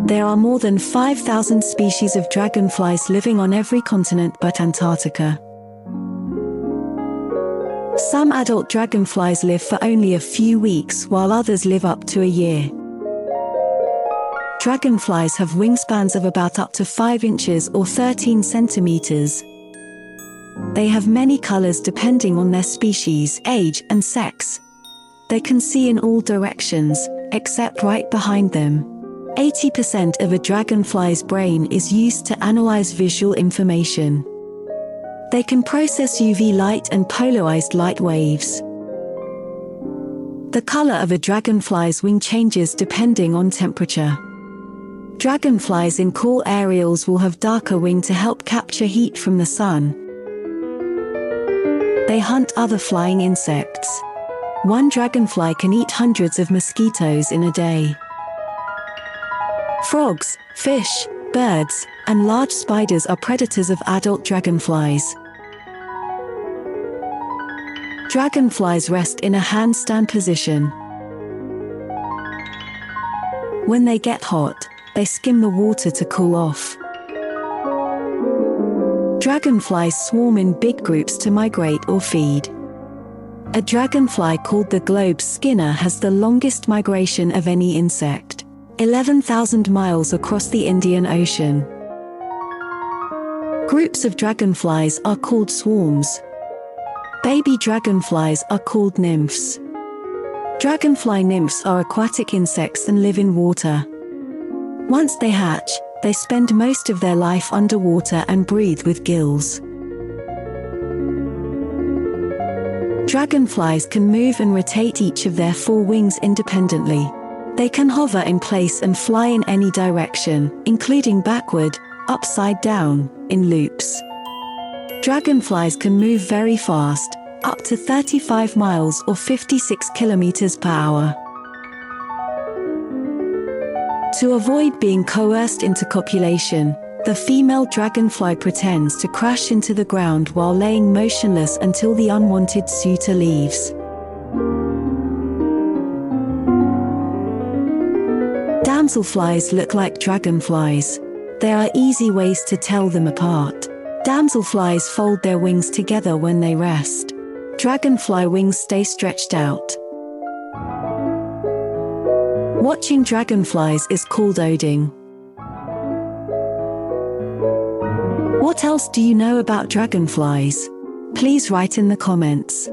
There are more than 5,000 species of dragonflies living on every continent but Antarctica. Some adult dragonflies live for only a few weeks, while others live up to a year. Dragonflies have wingspans of about up to 5 inches or 13 centimeters. They have many colors depending on their species, age, and sex. They can see in all directions, except right behind them. 80% of a dragonfly's brain is used to analyze visual information. They can process UV light and polarized light waves. The color of a dragonfly's wing changes depending on temperature. Dragonflies in cool areas will have darker wing to help capture heat from the sun. They hunt other flying insects. One dragonfly can eat hundreds of mosquitoes in a day. Frogs, fish, birds, and large spiders are predators of adult dragonflies. Dragonflies rest in a handstand position. When they get hot, they skim the water to cool off. Dragonflies swarm in big groups to migrate or feed. A dragonfly called the globe skinner has the longest migration of any insect, 11,000 miles across the Indian Ocean. Groups of dragonflies are called swarms. Baby dragonflies are called nymphs. Dragonfly nymphs are aquatic insects and live in water. Once they hatch, they spend most of their life underwater and breathe with gills. Dragonflies can move and rotate each of their 4 wings independently. They can hover in place and fly in any direction, including backward, upside down, in loops. Dragonflies can move very fast, up to 35 miles or 56 kilometers per hour. To avoid being coerced into copulation, the female dragonfly pretends to crash into the ground while laying motionless until the unwanted suitor leaves. Damselflies look like dragonflies. There are easy ways to tell them apart. Damselflies fold their wings together when they rest. Dragonfly wings stay stretched out. Watching dragonflies is called oding. What else do you know about dragonflies? Please write in the comments.